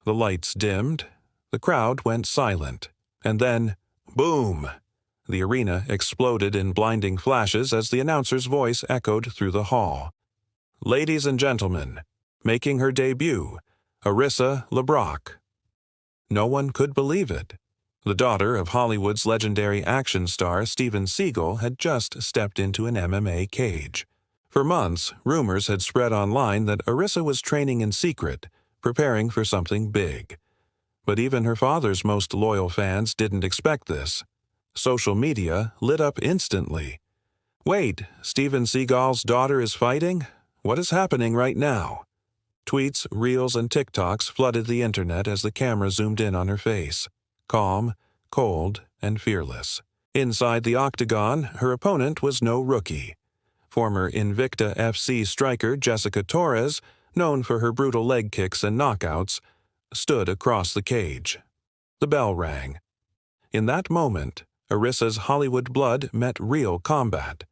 The lights dimmed, the crowd went silent, and then, boom! The arena exploded in blinding flashes as the announcer's voice echoed through the hall. Ladies and gentlemen, making her debut, Arissa LeBrock. No one could believe it. The daughter of Hollywood's legendary action star Steven Seagal had just stepped into an MMA cage. For months, rumors had spread online that Arissa was training in secret, preparing for something big. But even her father's most loyal fans didn't expect this. Social media lit up instantly. Wait, Steven Seagal's daughter is fighting? What is happening right now? Tweets, reels, and TikToks flooded the internet as the camera zoomed in on her face. Calm, cold, and fearless. Inside the octagon, her opponent was no rookie. Former Invicta FC striker Jessica Torres, known for her brutal leg kicks and knockouts, stood across the cage. The bell rang. In that moment, Arissa's Hollywood blood met real combat.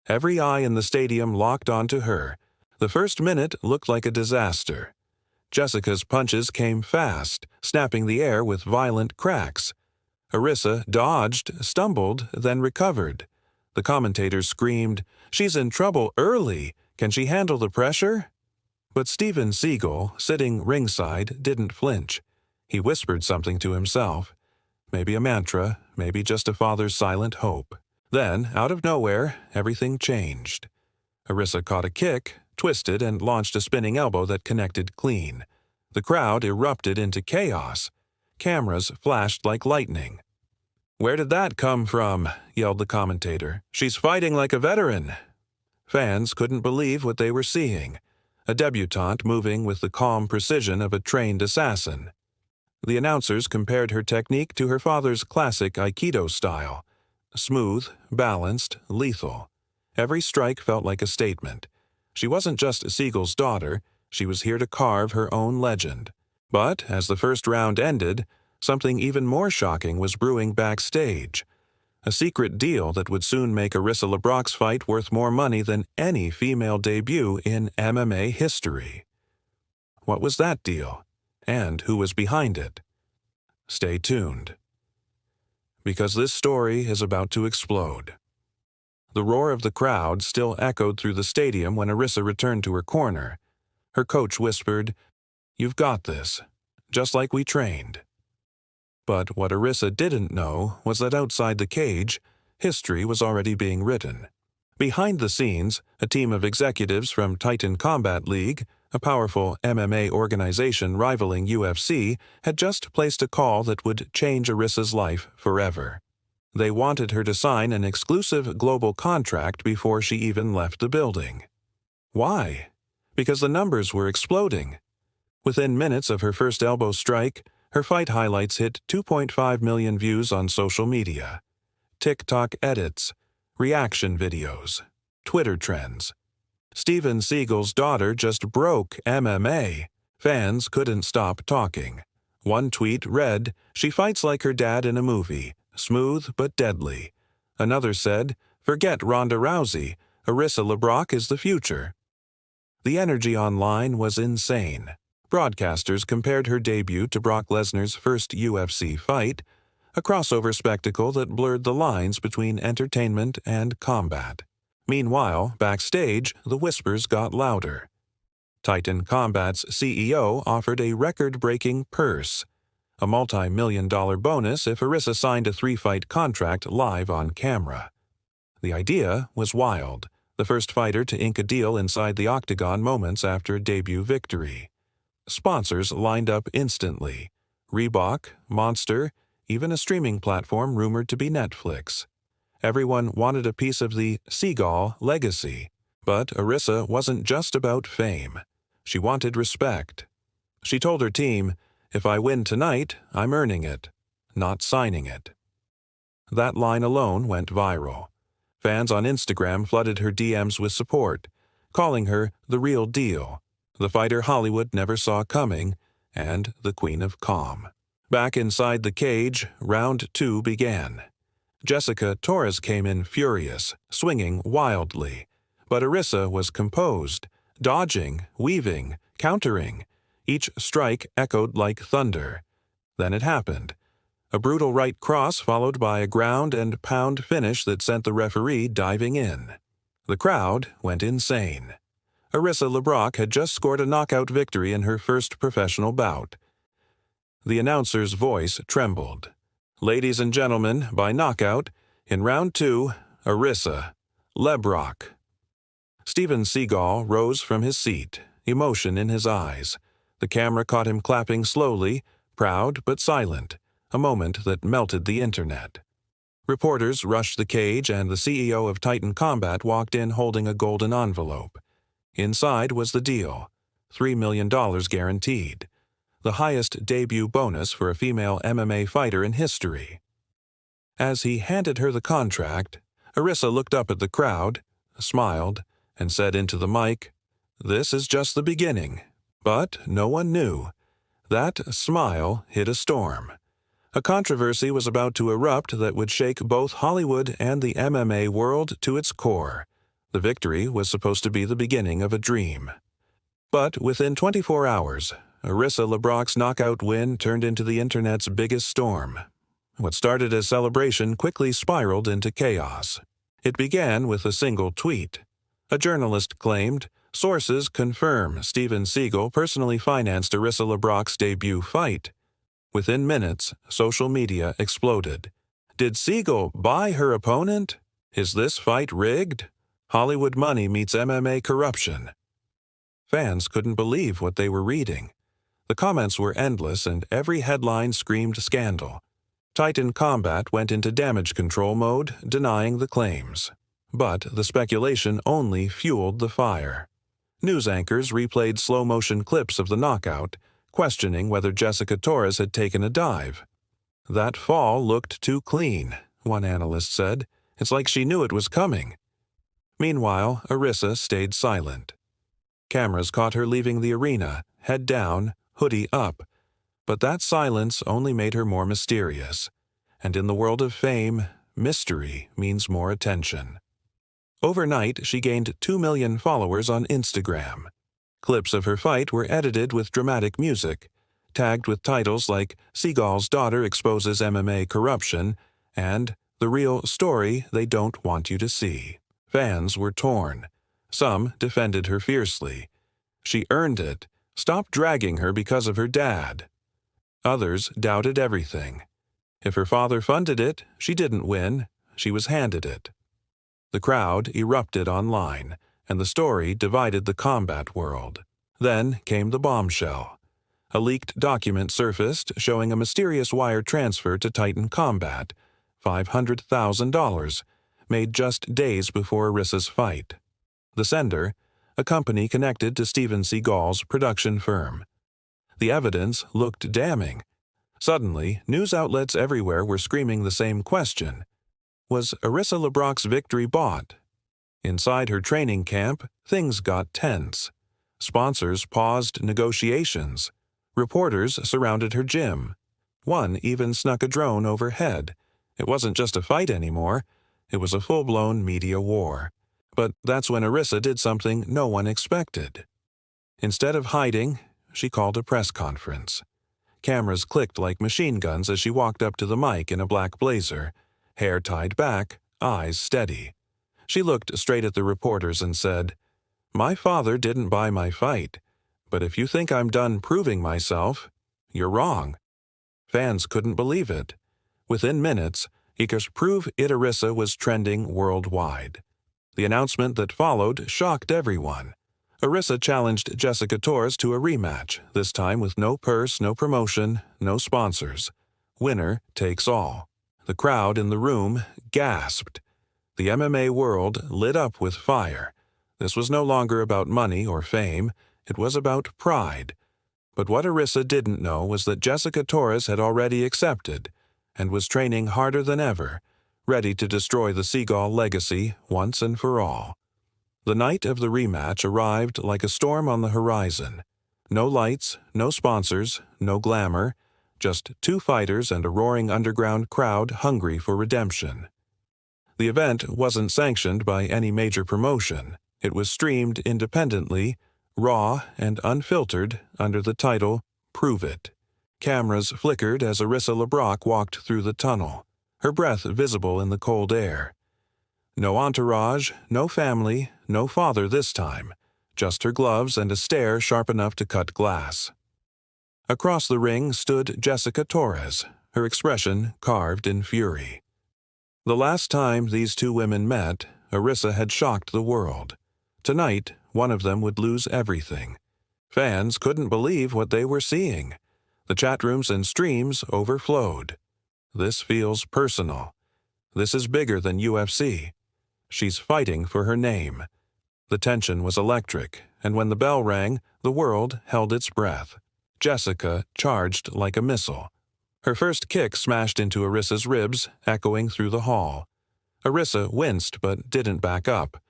Every eye in the stadium locked onto her. The first minute looked like a disaster. Jessica's punches came fast, snapping the air with violent cracks. Arissa dodged, stumbled, then recovered. The commentators screamed, "She's in trouble early. Can she handle the pressure?" But Steven Seagal, sitting ringside, didn't flinch. He whispered something to himself. Maybe a mantra, maybe just a father's silent hope. Then, out of nowhere, everything changed. Arissa caught a kick, twisted, and launched a spinning elbow that connected clean. The crowd erupted into chaos. Cameras flashed like lightning. "Where did that come from?" yelled the commentator. "She's fighting like a veteran." Fans couldn't believe what they were seeing. A debutante moving with the calm precision of a trained assassin. The announcers compared her technique to her father's classic Aikido style. Smooth, balanced, lethal. Every strike felt like a statement. She wasn't just Seagal's daughter, she was here to carve her own legend. But, as the first round ended, something even more shocking was brewing backstage. A secret deal that would soon make Arissa LeBrock's fight worth more money than any female debut in MMA history. What was that deal? And who was behind it? Stay tuned. Because this story is about to explode. The roar of the crowd still echoed through the stadium when Arissa returned to her corner. Her coach whispered, "You've got this, just like we trained." But what Arissa didn't know was that outside the cage, history was already being written. Behind the scenes, a team of executives from Titan Combat League, a powerful MMA organization rivaling UFC, had just placed a call that would change Arissa's life forever. They wanted her to sign an exclusive global contract before she even left the building. Why? Because the numbers were exploding. Within minutes of her first elbow strike, her fight highlights hit 2.5 million views on social media. TikTok edits, reaction videos, Twitter trends. Steven Seagal's daughter just broke MMA. Fans couldn't stop talking. One tweet read, "She fights like her dad in a movie, smooth but deadly." Another said, "Forget Ronda Rousey, Arissa LeBrock is the future." The energy online was insane. Broadcasters compared her debut to Brock Lesnar's first UFC fight, a crossover spectacle that blurred the lines between entertainment and combat. Meanwhile, backstage, the whispers got louder. Titan Combat's CEO offered a record-breaking purse, a multi-million-dollar bonus if Arissa signed a 3-fight contract live on camera. The idea was wild, the first fighter to ink a deal inside the octagon moments after a debut victory. Sponsors lined up instantly. Reebok, Monster, even a streaming platform rumored to be Netflix. Everyone wanted a piece of the Seagal legacy. But Arissa wasn't just about fame. She wanted respect. She told her team, "If I win tonight, I'm earning it, not signing it." That line alone went viral. Fans on Instagram flooded her DMs with support, calling her the real deal, the fighter Hollywood never saw coming, and the Queen of Calm. Back inside the cage, round 2 began. Jessica Torres came in furious, swinging wildly. But Arissa was composed, dodging, weaving, countering, Each strike echoed like thunder. Then it happened. A brutal right cross followed by a ground and pound finish that sent the referee diving in. The crowd went insane. Arissa LeBrock had just scored a knockout victory in her first professional bout. The announcer's voice trembled. "Ladies and gentlemen, by knockout, in round 2, Arissa LeBrock." Steven Seagal rose from his seat, emotion in his eyes. The camera caught him clapping slowly, proud but silent, a moment that melted the internet. Reporters rushed the cage, and the CEO of Titan Combat walked in holding a golden envelope. Inside was the deal, $3 million guaranteed, the highest debut bonus for a female MMA fighter in history. As he handed her the contract, Arissa looked up at the crowd, smiled, and said into the mic, "This is just the beginning." But no one knew. That smile hit a storm. A controversy was about to erupt that would shake both Hollywood and the MMA world to its core. The victory was supposed to be the beginning of a dream. But within 24 hours, Arissa LeBrock's knockout win turned into the internet's biggest storm. What started as celebration quickly spiraled into chaos. It began with a single tweet. A journalist claimed, "Sources confirm Steven Seagal personally financed Arissa LeBrock's debut fight." Within minutes, social media exploded. Did Seagal buy her opponent? Is this fight rigged? Hollywood money meets MMA corruption. Fans couldn't believe what they were reading. The comments were endless, and every headline screamed scandal. Titan Combat went into damage control mode, denying the claims. But the speculation only fueled the fire. News anchors replayed slow-motion clips of the knockout, questioning whether Jessica Torres had taken a dive. "That fall looked too clean," one analyst said. "It's like she knew it was coming." Meanwhile, Arissa stayed silent. Cameras caught her leaving the arena, head down, hoodie up. But that silence only made her more mysterious. And in the world of fame, mystery means more attention. Overnight, she gained 2 million followers on Instagram. Clips of her fight were edited with dramatic music, tagged with titles like "Seagal's Daughter Exposes MMA Corruption" and "The Real Story They Don't Want You to See." Fans were torn. Some defended her fiercely. She earned it. Stop dragging her because of her dad. Others doubted everything. If her father funded it, she didn't win. She was handed it. The crowd erupted online, and the story divided the combat world. Then came the bombshell. A leaked document surfaced showing a mysterious wire transfer to Titan Combat, $500,000, made just days before Arissa's fight. The sender, a company connected to Steven Seagal's production firm. The evidence looked damning. Suddenly, news outlets everywhere were screaming the same question. Was Arissa LeBrock's victory bought? Inside her training camp, things got tense. Sponsors paused negotiations. Reporters surrounded her gym. One even snuck a drone overhead. It wasn't just a fight anymore. It was a full-blown media war. But that's when Arissa did something no one expected. Instead of hiding, she called a press conference. Cameras clicked like machine guns as she walked up to the mic in a black blazer, hair tied back, eyes steady. She looked straight at the reporters and said, "My father didn't buy my fight, but if you think I'm done proving myself, you're wrong." Fans couldn't believe it. Within minutes, Ika's Prove It Arissa was trending worldwide. The announcement that followed shocked everyone. Arissa challenged Jessica Torres to a rematch, this time with no purse, no promotion, no sponsors. Winner takes all. The crowd in the room gasped. The MMA world lit up with fire. This was no longer about money or fame. It was about pride. But what Arissa didn't know was that Jessica Torres had already accepted and was training harder than ever, ready to destroy the Seagal legacy once and for all. The night of the rematch arrived like a storm on the horizon. No lights, no sponsors, no glamour, just two fighters and a roaring underground crowd hungry for redemption. The event wasn't sanctioned by any major promotion. It was streamed independently, raw and unfiltered under the title Prove It. Cameras flickered as Arissa LeBrock walked through the tunnel, her breath visible in the cold air. No entourage, no family, no father this time, just her gloves and a stare sharp enough to cut glass. Across the ring stood Jessica Torres, her expression carved in fury. The last time these two women met, Arissa had shocked the world. Tonight, one of them would lose everything. Fans couldn't believe what they were seeing. The chat rooms and streams overflowed. This feels personal. This is bigger than UFC. She's fighting for her name. The tension was electric, and when the bell rang, the world held its breath. Jessica charged like a missile. Her first kick smashed into Arissa's ribs, echoing through the hall. Arissa winced but didn't back up.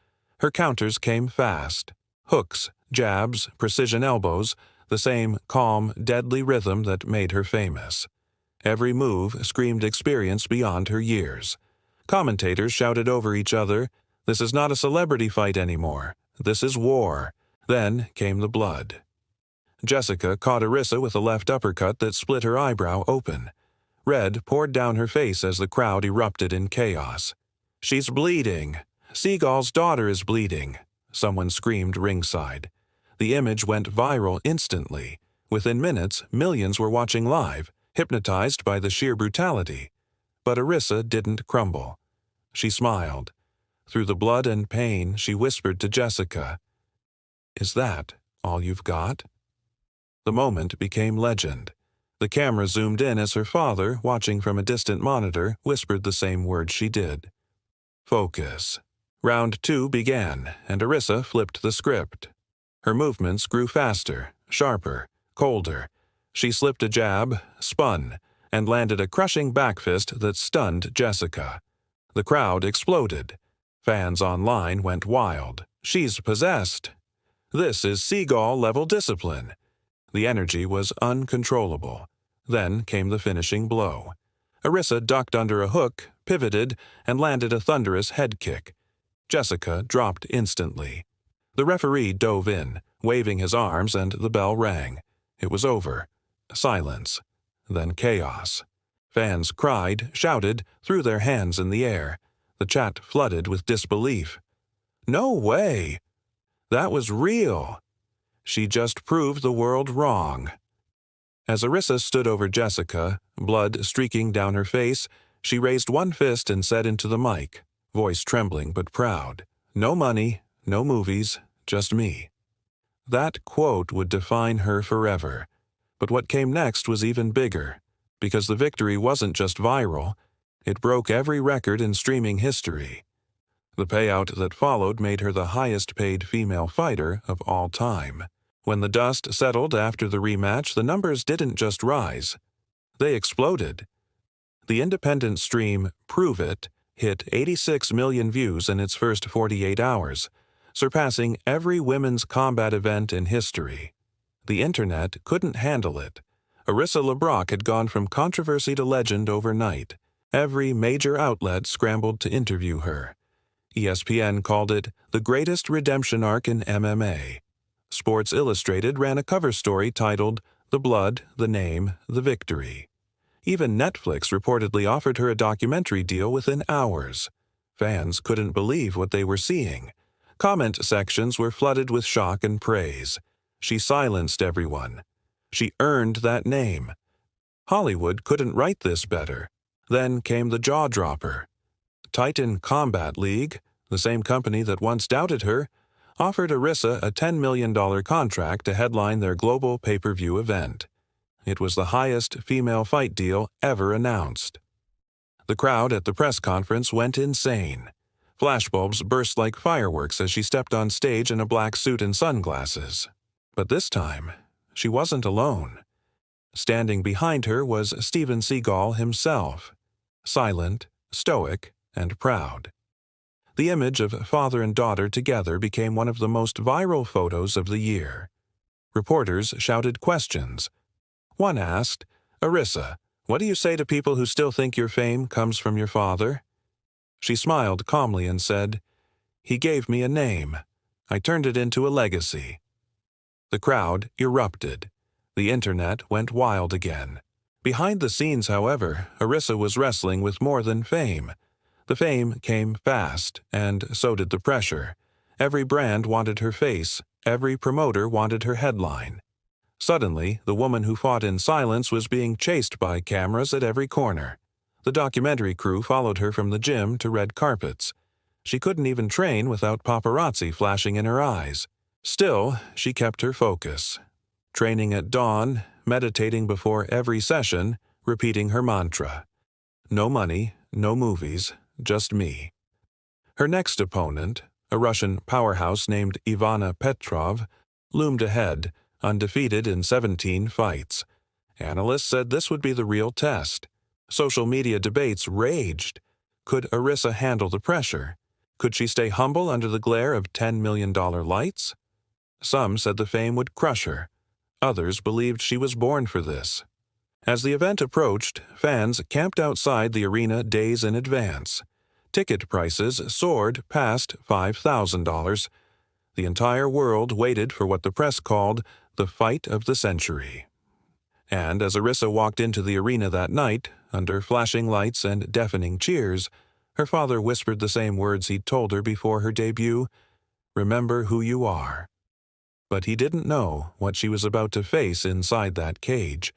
Her counters came fast. Hooks, jabs, precision elbows, the same calm, deadly rhythm that made her famous. Every move screamed experience beyond her years. Commentators shouted over each other, "This is not a celebrity fight anymore. This is war." Then came the blood. Jessica caught Arissa with a left uppercut that split her eyebrow open. Red poured down her face as the crowd erupted in chaos. "She's bleeding. Seagal's daughter is bleeding," someone screamed ringside. The image went viral instantly. Within minutes, millions were watching live, hypnotized by the sheer brutality. But Arissa didn't crumble. She smiled. Through the blood and pain, she whispered to Jessica, "Is that all you've got?" The moment became legend. The camera zoomed in as her father, watching from a distant monitor, whispered the same words she did. Focus. Round 2 began, and Arissa flipped the script. Her movements grew faster, sharper, colder. She slipped a jab, spun, and landed a crushing back fist that stunned Jessica. The crowd exploded. Fans online went wild. "She's possessed. This is Seagal-level discipline." The energy was uncontrollable. Then came the finishing blow. Arissa ducked under a hook, pivoted, and landed a thunderous head kick. Jessica dropped instantly. The referee dove in, waving his arms, and the bell rang. It was over. Silence. Then chaos. Fans cried, shouted, threw their hands in the air. The chat flooded with disbelief. "No way! That was real! She just proved the world wrong." As Arissa stood over Jessica, blood streaking down her face, she raised one fist and said into the mic, voice trembling but proud, "No money, no movies, just me." That quote would define her forever. But what came next was even bigger, because the victory wasn't just viral, it broke every record in streaming history. The payout that followed made her the highest-paid female fighter of all time. When the dust settled after the rematch, the numbers didn't just rise. They exploded. The independent stream Prove It hit 86 million views in its first 48 hours, surpassing every women's combat event in history. The internet couldn't handle it. Arissa LeBrock had gone from controversy to legend overnight. Every major outlet scrambled to interview her. ESPN called it the greatest redemption arc in MMA. Sports Illustrated ran a cover story titled "The Blood, the Name, the Victory." Even Netflix reportedly offered her a documentary deal within hours. Fans couldn't believe what they were seeing. Comment sections were flooded with shock and praise. She silenced everyone. She earned that name. Hollywood couldn't write this better. Then came the jaw-dropper. Titan Combat League, the same company that once doubted her, offered Arissa a $10 million contract to headline their global pay-per-view event. It was the highest female fight deal ever announced. The crowd at the press conference went insane. Flashbulbs burst like fireworks as she stepped on stage in a black suit and sunglasses. But this time, she wasn't alone. Standing behind her was Steven Seagal himself, silent, stoic, and proud. The image of father and daughter together became one of the most viral photos of the year. Reporters shouted questions. One asked, "Arissa, what do you say to people who still think your fame comes from your father?" She smiled calmly and said, "He gave me a name. I turned it into a legacy." The crowd erupted. The internet went wild again. Behind the scenes, however, Arissa was wrestling with more than fame. The fame came fast, and so did the pressure. Every brand wanted her face. Every promoter wanted her headline. Suddenly, the woman who fought in silence was being chased by cameras at every corner. The documentary crew followed her from the gym to red carpets. She couldn't even train without paparazzi flashing in her eyes. Still, she kept her focus. Training at dawn, meditating before every session, repeating her mantra. No money, no movies, just me. Her next opponent, a Russian powerhouse named Ivana Petrov, loomed ahead, undefeated in 17 fights. Analysts said this would be the real test. Social media debates raged. Could Arissa handle the pressure? Could she stay humble under the glare of $10 million lights? Some said the fame would crush her. Others believed she was born for this. As the event approached, fans camped outside the arena days in advance. Ticket prices soared past $5,000. The entire world waited for what the press called the fight of the century. And as Arissa walked into the arena that night, under flashing lights and deafening cheers, her father whispered the same words he'd told her before her debut, "Remember who you are." But he didn't know what she was about to face inside that cage,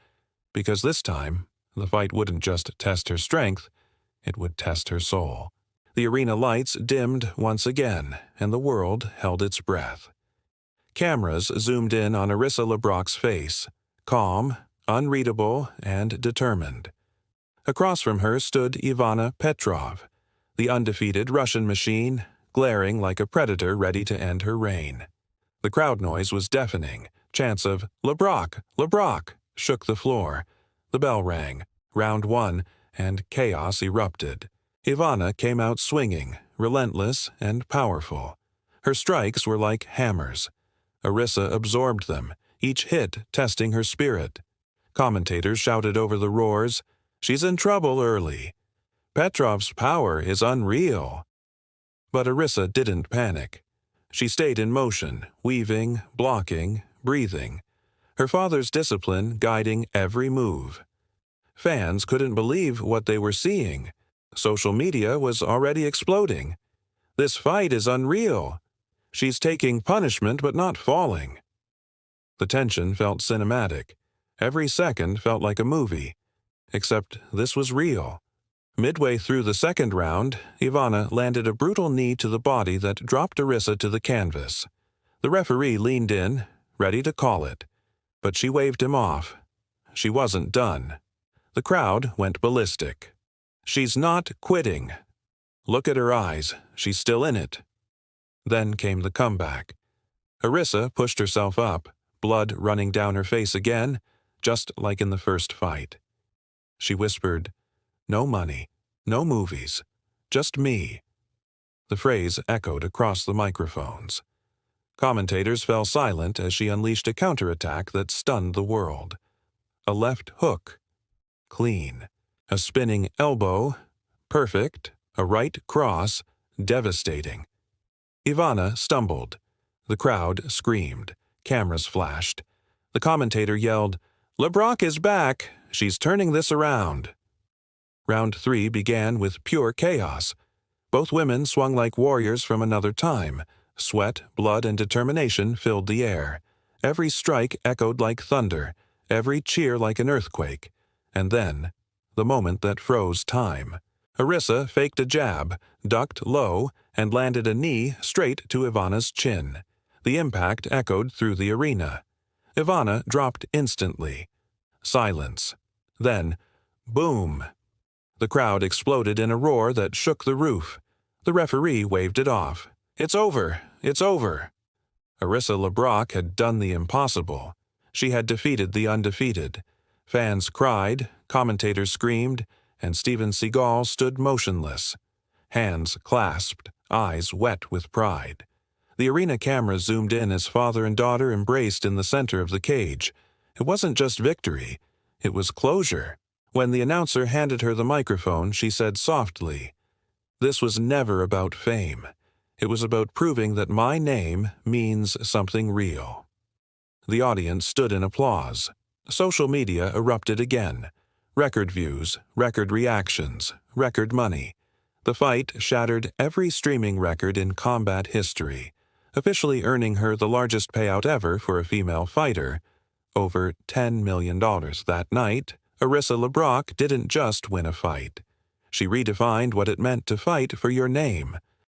because this time, the fight wouldn't just test her strength, it would test her soul. The arena lights dimmed once again, and the world held its breath. Cameras zoomed in on Arissa LeBrock's face, calm, unreadable, and determined. Across from her stood Ivana Petrov, the undefeated Russian machine, glaring like a predator ready to end her reign. The crowd noise was deafening. Chants of "LeBrock! LeBrock!" shook the floor. The bell rang, round one, and chaos erupted. Ivana came out swinging, relentless and powerful. Her strikes were like hammers. Arissa absorbed them, each hit testing her spirit. Commentators shouted over the roars, "She's in trouble early. Petrov's power is unreal." But Arissa didn't panic. She stayed in motion, weaving, blocking, breathing. Her father's discipline guiding every move. Fans couldn't believe what they were seeing. Social media was already exploding. "This fight is unreal. She's taking punishment but not falling." The tension felt cinematic. Every second felt like a movie. Except this was real. Midway through the second round, Ivana landed a brutal knee to the body that dropped Arissa to the canvas. The referee leaned in, ready to call it. But she waved him off. She wasn't done. The crowd went ballistic. "She's not quitting. Look at her eyes. She's still in it." Then came the comeback. Arissa pushed herself up, blood running down her face again, just like in the first fight. She whispered, "No money, no movies, just me." The phrase echoed across the microphones. Commentators fell silent as she unleashed a counterattack that stunned the world. A left hook, clean. A spinning elbow, perfect. A right cross, devastating. Ivana stumbled. The crowd screamed. Cameras flashed. The commentator yelled, "LeBrock is back. She's turning this around." Round 3 began with pure chaos. Both women swung like warriors from another time. Sweat, blood, and determination filled the air. Every strike echoed like thunder, every cheer like an earthquake. And then, the moment that froze time. Arissa faked a jab, ducked low, and landed a knee straight to Ivana's chin. The impact echoed through the arena. Ivana dropped instantly. Silence. Then, boom! The crowd exploded in a roar that shook the roof. The referee waved it off. "It's over! It's over!" Arissa LeBrock had done the impossible. She had defeated the undefeated. Fans cried, commentators screamed, and Steven Seagal stood motionless. Hands clasped, eyes wet with pride. The arena camera zoomed in as father and daughter embraced in the center of the cage. It wasn't just victory, it was closure. When the announcer handed her the microphone, she said softly, "This was never about fame. It was about proving that my name means something real." The audience stood in applause. Social media erupted again. Record views, record reactions, record money. The fight shattered every streaming record in combat history, officially earning her the largest payout ever for a female fighter, over $10 million. That night, Arissa LeBrock didn't just win a fight. She redefined what it meant to fight for your name,